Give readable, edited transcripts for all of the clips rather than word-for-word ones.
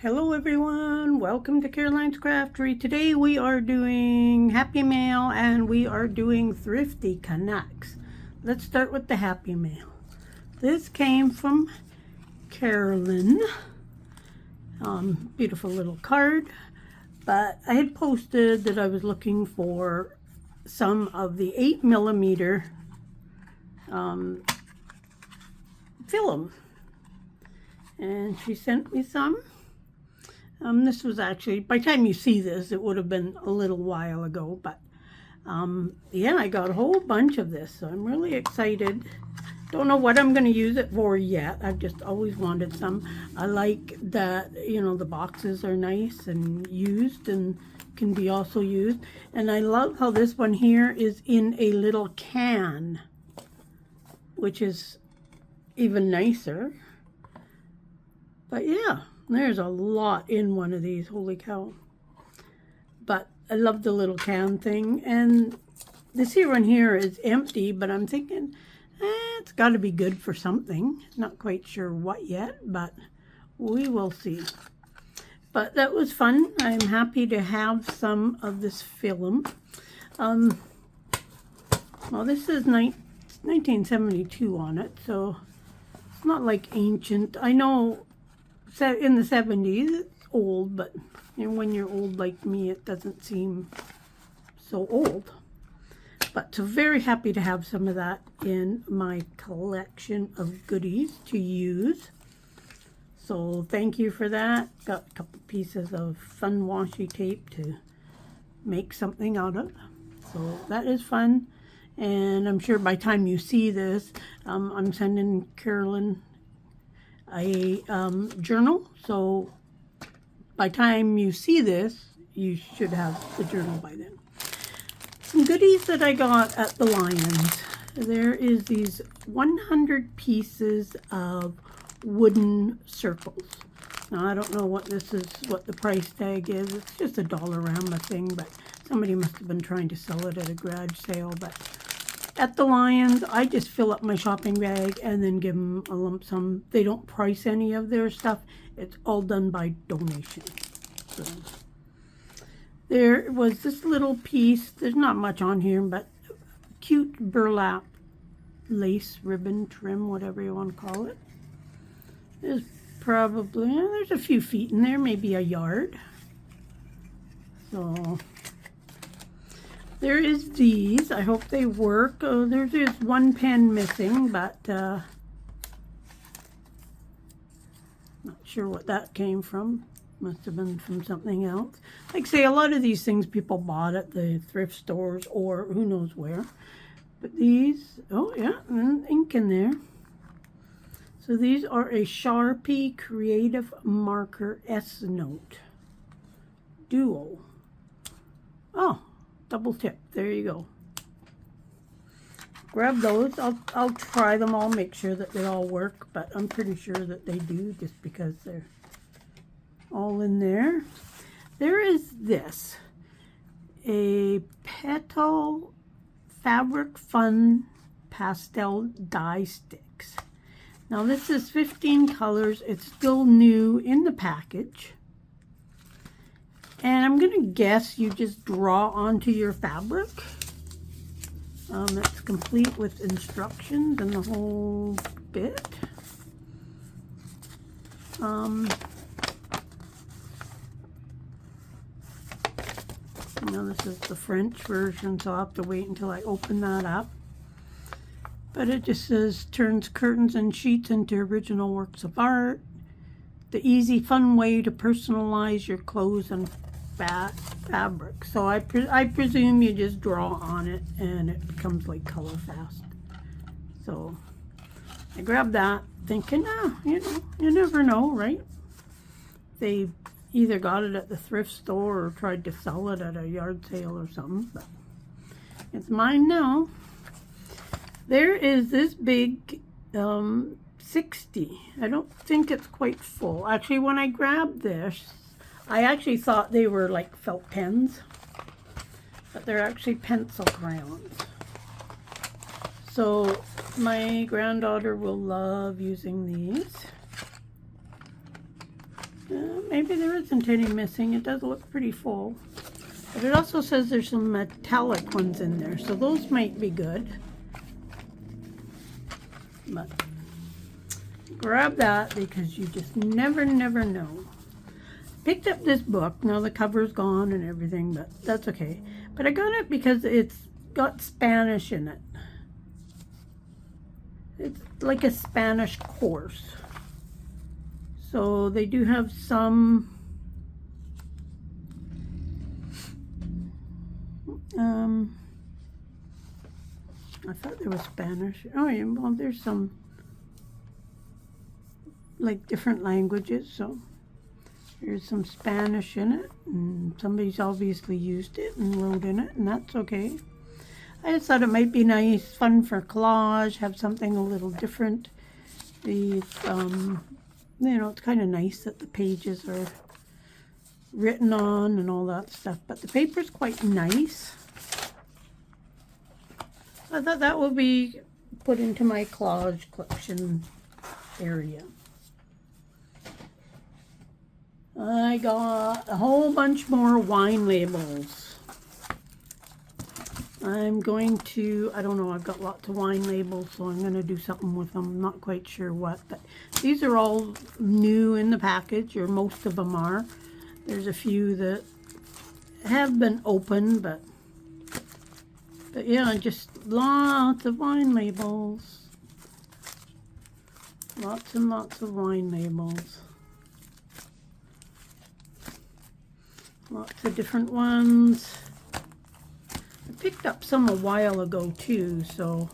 Hello everyone, welcome to Caroline's Craftery. Today we are doing Happy Mail and we are doing Thrifty Canucks. Let's start with the Happy Mail. This came from Carolyn. Beautiful little card, but I had posted that I was looking for some of the 8mm film, and she sent me some. This was actually, by the time you see this, it would have been a little while ago, but yeah, I got a whole bunch of this, so I'm really excited. Don't know what I'm going to use it for yet. I've just always wanted some. I like that, you know, the boxes are nice and used and can be also used. And I love how this one here is in a little can, which is even nicer. But yeah. There's a lot in one of these, holy cow. But I love the little can thing. And this here one here is empty, but I'm thinking, it's got to be good for something. Not quite sure what yet, but we will see. But that was fun. I'm happy to have some of this film. Well, this is 1972 on it, so it's not like ancient. I know in the 70s, it's old, but you know, when you're old like me, it doesn't seem so old. But so very happy to have some of that in my collection of goodies to use. So thank you for that. Got a couple pieces of fun washi tape to make something out of. So that is fun. And I'm sure by the time you see this, I'm sending Carolyn a journal, so by the time you see this, you should have the journal by then. Some goodies that I got at the Lions. There is these 100 pieces of wooden circles. Now I don't know what this is, what the price tag is. It's just a Dollarama thing, but somebody must have been trying to sell it at a garage sale. But at the Lions, I just fill up my shopping bag and then give them a lump sum. They don't price any of their stuff. It's all done by donation. So there was this little piece. There's not much on here, but cute burlap lace ribbon trim, whatever you want to call it. There's probably, there's a few feet in there, maybe a yard. So there is these. I hope they work. Oh, there's just one pen missing, but not sure what that came from. Must have been from something else. Like I say, a lot of these things people bought at the thrift stores or who knows where. But these, oh yeah, and ink in there. So these are a Sharpie Creative Marker S-Note Duo. Oh, double tip. There you go. Grab those. I'll try them all, make sure that they all work, but I'm pretty sure that they do just because they're all in there. There is this, a Petal Fabric Fun Pastel Die Sticks. Now this is 15 colors. It's still new in the package. And I'm going to guess you just draw onto your fabric. It's complete with instructions and the whole bit. Now this is the French version, so I'll have to wait until I open that up. But it just says, turns curtains and sheets into original works of art. The easy, fun way to personalize your clothes and fabric. So I presume you just draw on it and it becomes like color fast. So I grabbed that thinking, you know, you never know, right? They either got it at the thrift store or tried to sell it at a yard sale or something, but it's mine now. There is this big 60. I don't think it's quite full. Actually, when I grabbed this, I actually thought they were like felt pens, but they're actually pencil crayons. So my granddaughter will love using these. Maybe there isn't any missing. It does look pretty full. But it also says there's some metallic ones in there, so those might be good. But grab that because you just never know. Picked up this book. Now the cover's gone and everything, but that's okay. But I got it because it's got Spanish in it. It's like a Spanish course. So they do have some I thought there was Spanish. Oh yeah, well there's some like different languages, so there's some Spanish in it, and somebody's obviously used it and wrote in it, and that's okay. I just thought it might be nice, fun for collage, have something a little different. These, you know, it's kind of nice that the pages are written on and all that stuff, but the paper's quite nice. I thought that would be put into my collage collection area. I got a whole bunch more wine labels. I'm going to, I don't know, I've got lots of wine labels, so I'm going to do something with them. I'm not quite sure what, but these are all new in the package, or most of them are. There's a few that have been opened, but yeah, just lots of wine labels. Lots and lots of wine labels. Lots of different ones. I picked up some a while ago too, so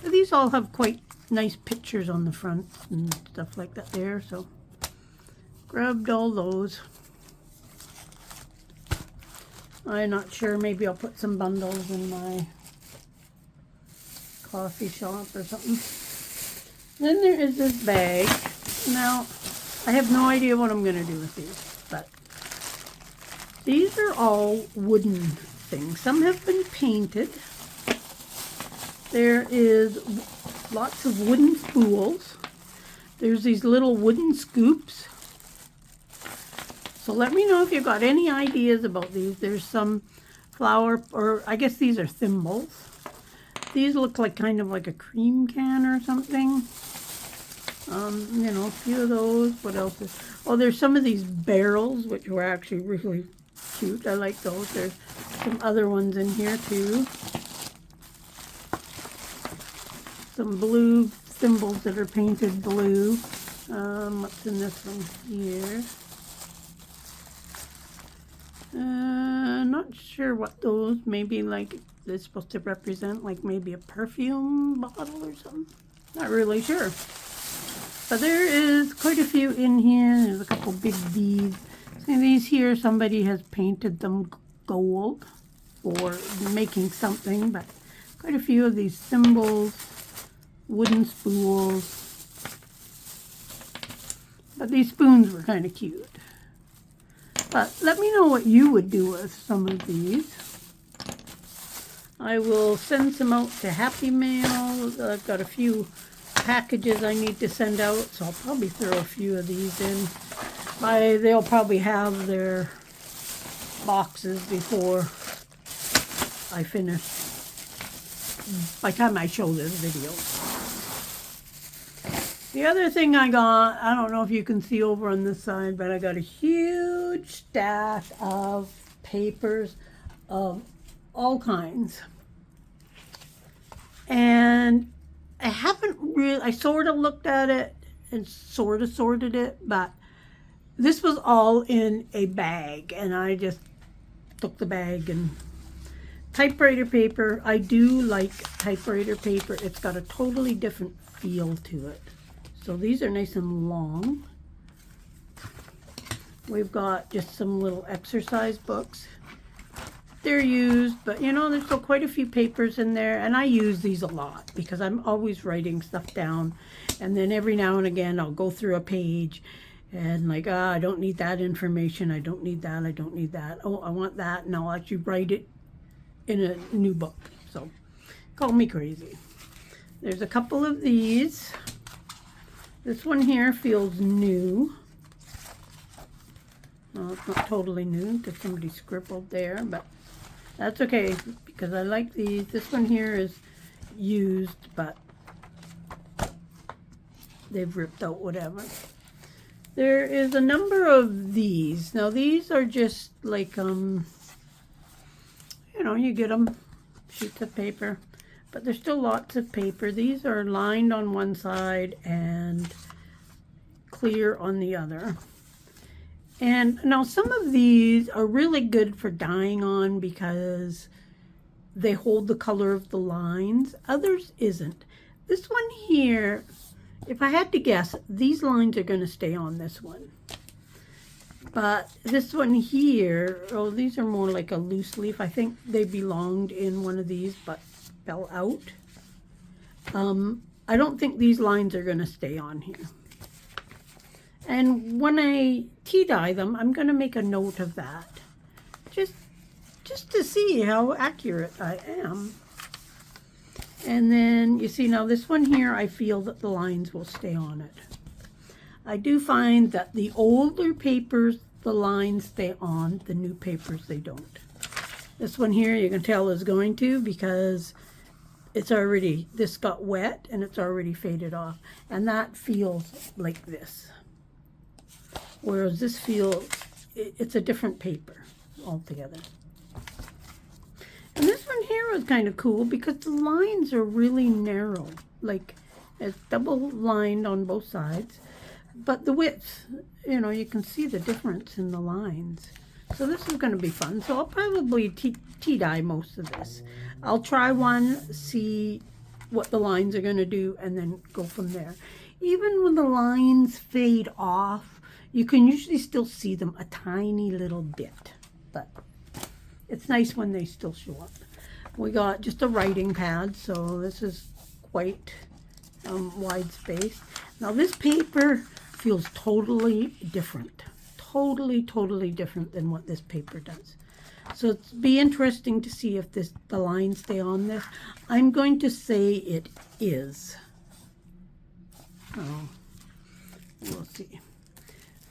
these all have quite nice pictures on the front and stuff like that there, so grabbed all those. I'm not sure, maybe I'll put some bundles in my coffee shop or something. Then there is this bag. Now, I have no idea what I'm going to do with these, but these are all wooden things. Some have been painted. There is lots of wooden spools. There's these little wooden scoops. So let me know if you've got any ideas about these. There's some flower, or I guess these are thimbles. These look like kind of like a cream can or something. You know, a few of those. What else is? Oh, there's some of these barrels, which were actually really cute. I like those. There's some other ones in here too. Some blue thimbles that are painted blue. What's in this one here? Not sure what those, maybe like they're supposed to represent, like maybe a perfume bottle or something. Not really sure. But there is quite a few in here. There's a couple big beads. See, these here, somebody has painted them gold for making something, but quite a few of these symbols, wooden spools. But these spoons were kind of cute. But let me know what you would do with some of these. I will send some out to Happy Mail. I've got a few packages I need to send out, so I'll probably throw a few of these in. They'll probably have their boxes before I finish, by the time I show this video. The other thing I got, I don't know if you can see over on this side, but I got a huge stack of papers of all kinds. And I haven't really, I sort of looked at it and sort of sorted it, but this was all in a bag, and I just took the bag. And typewriter paper, I do like typewriter paper. It's got a totally different feel to it. So these are nice and long. We've got just some little exercise books. They're used, but you know, there's still quite a few papers in there, and I use these a lot because I'm always writing stuff down, and then every now and again I'll go through a page and like, I don't need that information, I don't need that, I don't need that, oh, I want that, and I'll actually write it in a new book. So call me crazy. There's a couple of these. This one here feels new. Well, it's not totally new because somebody scribbled there, but that's okay because I like these. This one here is used, but they've ripped out whatever. There is a number of these. Now these are just like, you know, you get them, sheets of paper, but there's still lots of paper. These are lined on one side and clear on the other. And now some of these are really good for dyeing on because they hold the color of the lines. Others isn't. This one here, if I had to guess, these lines are going to stay on this one. But this one here, oh, these are more like a loose leaf. I think they belonged in one of these but fell out. I don't think these lines are going to stay on here. And when I tea dye them, I'm going to make a note of that. Just to see how accurate I am. And then you see now this one here, I feel that the lines will stay on it. I do find that the older papers, the lines stay on, the new papers, they don't. This one here, you can tell is going to because it's already, this got wet and it's already faded off. And that feels like this. Whereas this feels, it's a different paper altogether. And this one here is kind of cool because the lines are really narrow. Like, it's double lined on both sides. But the width, you know, you can see the difference in the lines. So this is going to be fun. So I'll probably tea dye most of this. I'll try one, see what the lines are going to do, and then go from there. Even when the lines fade off, you can usually still see them a tiny little bit. But it's nice when they still show up. We got just a writing pad, so this is quite wide space. Now this paper feels totally different. Totally different than what this paper does. So it'll be interesting to see if the lines stay on this. I'm going to say it is. Oh, we'll see.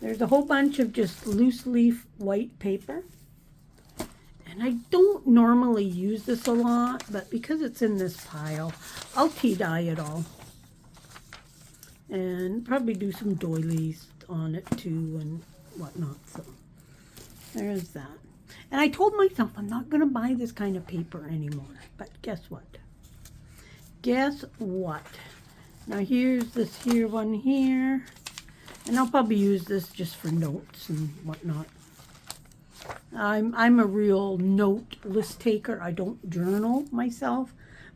There's a whole bunch of just loose leaf white paper. And I don't normally use this a lot, but because it's in this pile, I'll tea dye it all. And probably do some doilies on it too and whatnot. So there's that. And I told myself I'm not going to buy this kind of paper anymore. But guess what? Guess what? Now here's this here one here. And I'll probably use this just for notes and whatnot. I'm a real note list taker. I don't journal myself,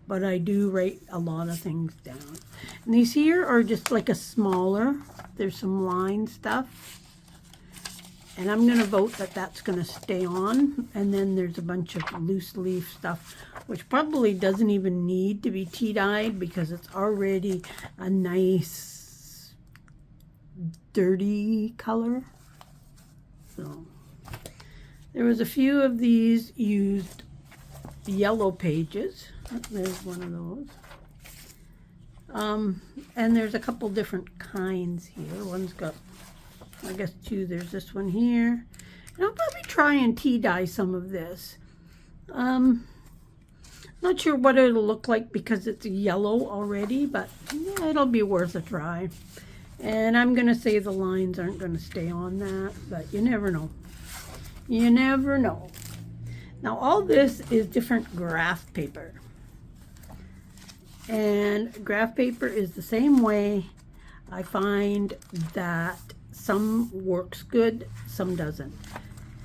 but I do write a lot of things down. And these here are just like a smaller. There's some line stuff. And I'm going to vote that that's going to stay on. And then there's a bunch of loose leaf stuff, which probably doesn't even need to be tea dyed because it's already a nice dirty color. So there was a few of these used yellow pages. There's one of those. And there's a couple different kinds here. One's got, I guess, two. There's this one here. And I'll probably try and tea dye some of this. Not sure what it'll look like because it's yellow already, but yeah, it'll be worth a try. And I'm going to say the lines aren't going to stay on that, but you never know. You never know. Now all this is different graph paper. And graph paper is the same way. I find that some works good, some doesn't.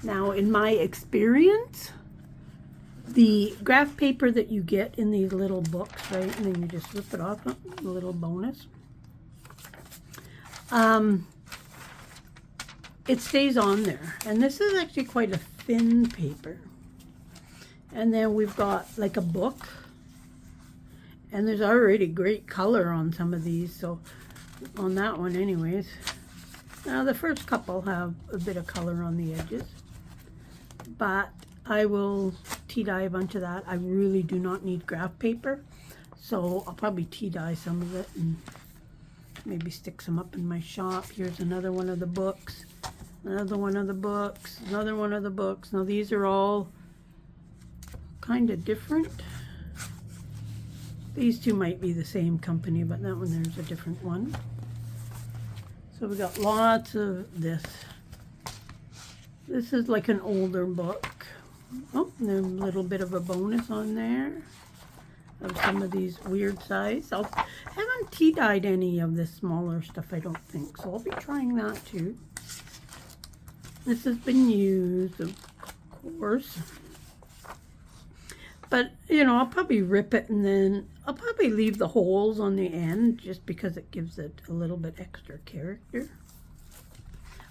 Now in my experience, the graph paper that you get in these little books, right, and then you just rip it off, a little bonus. It stays on there. And this is actually quite a thin paper. And then we've got like a book. And there's already great color on some of these. So on that one anyways. Now the first couple have a bit of color on the edges. But I will tea dye a bunch of that. I really do not need graph paper. So I'll probably tea dye some of it and maybe stick some up in my shop. Here's another one of the books. Another one of the books. Another one of the books. Now these are all kind of different. These two might be the same company, but that one there's a different one. So we got lots of this. This is like an older book. Oh, and there's a little bit of a bonus on there of some of these weird size. I haven't tea-dyed any of this smaller stuff, I don't think, so I'll be trying that too. This has been used, of course. But, you know, I'll probably rip it and then I'll probably leave the holes on the end just because it gives it a little bit extra character.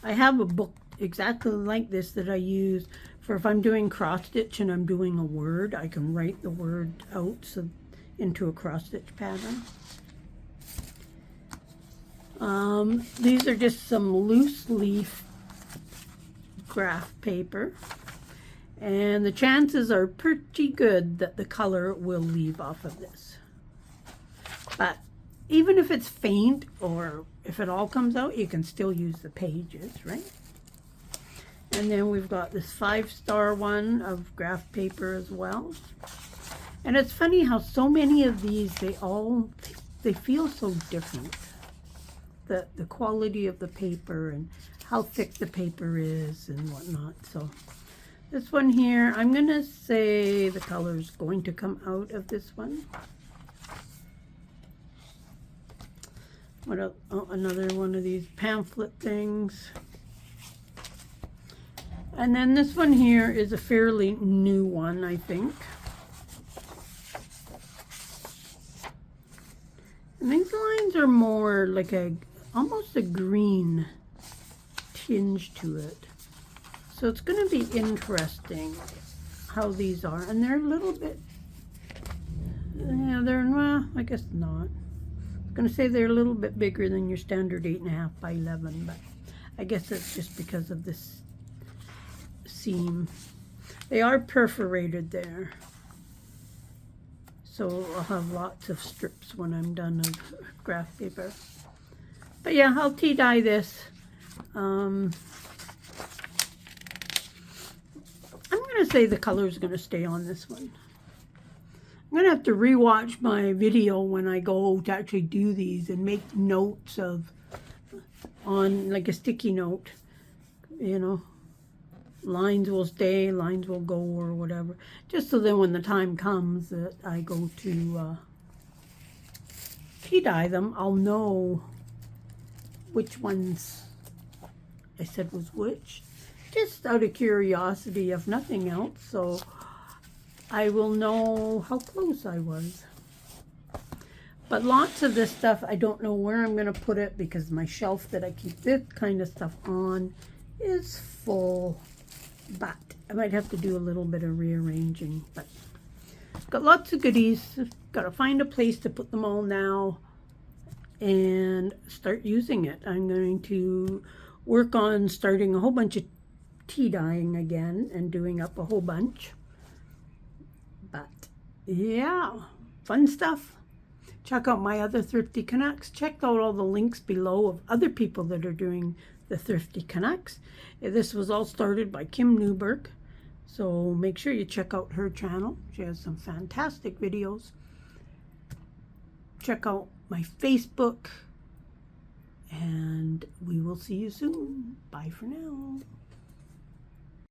I have a book exactly like this that I use for if I'm doing cross stitch and I'm doing a word, I can write the word out into a cross stitch pattern. These are just some loose leaf graph paper. And the chances are pretty good that the color will leave off of this. But even if it's faint or if it all comes out, you can still use the pages, right? And then we've got this 5-star one of graph paper as well. And it's funny how so many of these, they feel so different. The quality of the paper and how thick the paper is and whatnot. So this one here, I'm going to say the color's going to come out of this one. What else? Oh, another one of these pamphlet things. And then this one here is a fairly new one, I think. And these lines are more like almost a green tinge to it. So it's going to be interesting how these are. And they're a little bit, yeah, well, I guess not. I was going to say they're a little bit bigger than your standard 8.5 by 11, but I guess it's just because of this seam. They are perforated there. So I'll have lots of strips when I'm done of graph paper. But yeah, I'll tea dye this. I'm going to say the color is going to stay on this one. I'm going to have to rewatch my video when I go to actually do these and make notes on like a sticky note, you know. Lines will stay, lines will go or whatever. Just so then when the time comes that I go to tea dye them, I'll know which ones I said was which. Just out of curiosity, if nothing else, so I will know how close I was. But lots of this stuff, I don't know where I'm going to put it because my shelf that I keep this kind of stuff on is full. But I might have to do a little bit of rearranging. But got lots of goodies. Got to find a place to put them all now and start using it. I'm going to work on starting a whole bunch of tea dyeing again and doing up a whole bunch. But yeah, fun stuff. Check out my other Thrifty Canucks. Check out all the links below of other people that are doing the Thrifty Canucks. This was all started by Kim Newberg. So make sure you check out her channel. She has some fantastic videos. Check out my Facebook. And we will see you soon. Bye for now.